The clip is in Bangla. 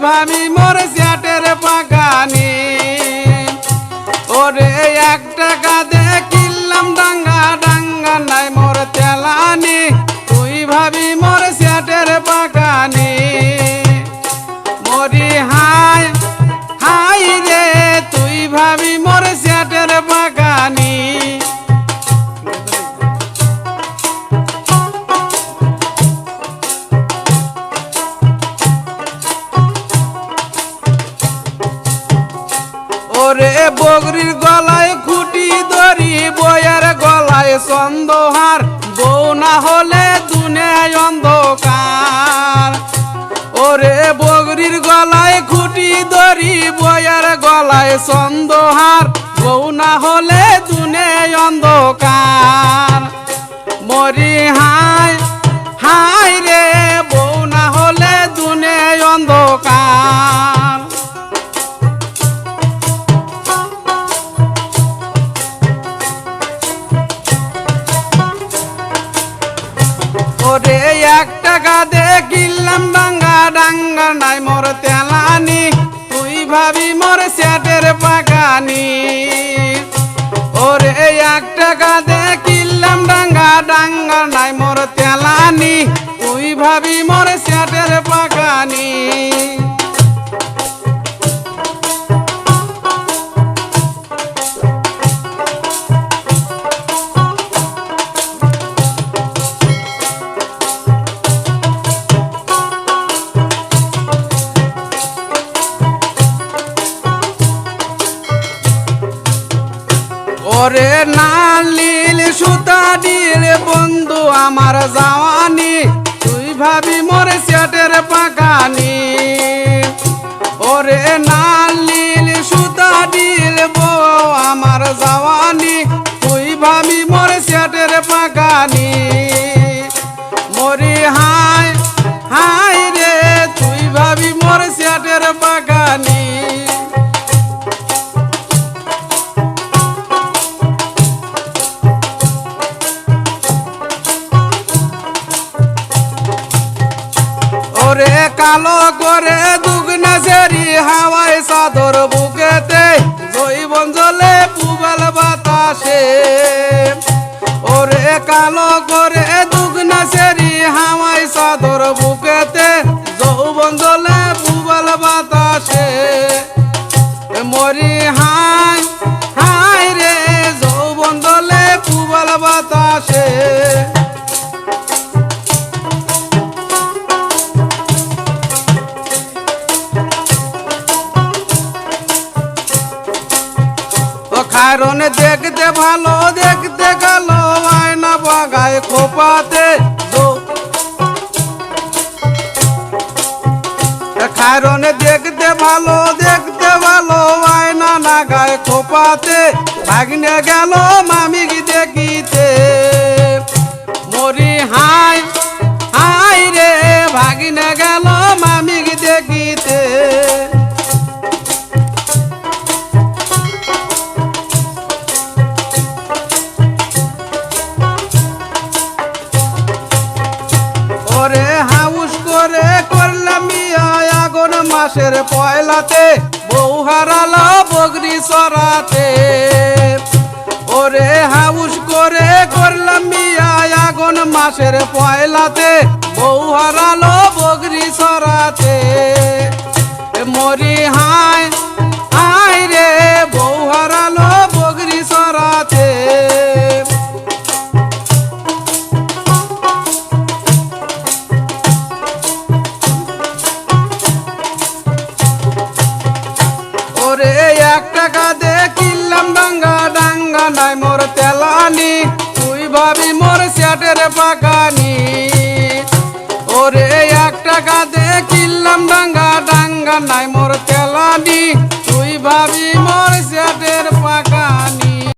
ভাবি মোর চ্যাটের পাকানি। ওরে 1 টাকা দে কিনলাম ডাঙ্গা, ডাঙ্গা নাই মোর তেলানি, তুই ভাবি মোর চ্যাটের পাকানি। মরি হাই হাই রে তুই ভাবি মোর চ্যাটের পাকানি। ওরে বগরির গলায় খুঁটি ধরি, বইয়ের গলায় চন্দহার, বউ না হলে দুনিয়ায় অন্ধকার। ওরে বগরির গলায় খুঁটি ধরি, বইয়ের গলায় চন্দহার, বউ না হলে দুনিয়ায় অন্ধকার। মরি হাই হাই রে বউ না হলে দুনিয়ায় অন্ধকার। ওরে 1 টাকা দে কিনলাম ডাঙ্গা, ডাঙ্গা নাই মোর তেলানি, তুই ভাবি মোর চ্যাটের পাকানি। ওরে 1 টাকা দে কিনলাম ডাঙ্গা, ডাঙ্গা নাই মোর তেলানি, তুই ভাবি মোর চ্যাটের পাকানি। ওরে নালিল সুতা দিল বন্ধু আমার জাওয়ানি, তুই ভাবি মোর চ্যাটের পাকানি। ওরে নালিল সুতা দিল বউ আমার জাওয়ানি, তুই ভাবি মোর চ্যাটের পাকানি। মরি হাই হাই রে তুই ভাবি মোর চ্যাটের পাকানি। ওরে কালো করে দুগনা সেরি হাওয়ায় চাদর বুকেতে, জৈবন জলে পুবাল বাতাসে। ওরে কালো করে দুগনা সেরি হাওয়ায় চাদর বুকেতে, যৌবন জলে পুবাল বাতাসে। মরি হাই হাই রে যৌবন জলে পুবাল বাতাসে। কারণ দেখতে ভালো দেখতে গেলো আয়না বাগায় খোপাতে, কারণ দেখতে ভালো আয়না না গায়ে খোপাতে, ভাগনে গেল মামিক দেখিতে। মরি হাই হাই রে ভাগনে গেল মামিক দেখিতে। ওরে হাউস করে করলাম আগুন মাসের পয়লাতে, বউ হারালো বগরি চড়াতে। ওরে হাউস করে করলাম আগুন মাসের পয়লাতে, বউ হারালো বগরি চড়াতে। মরি হাই হাই রে বউ হারালো বগরি চড়াতে। ওরে 1 টাকা দে কিনলাম ডাঙ্গা, ডাঙ্গা নাই মোর তেলানি, তুই ভাবি মোর চ্যাটের পাকানি।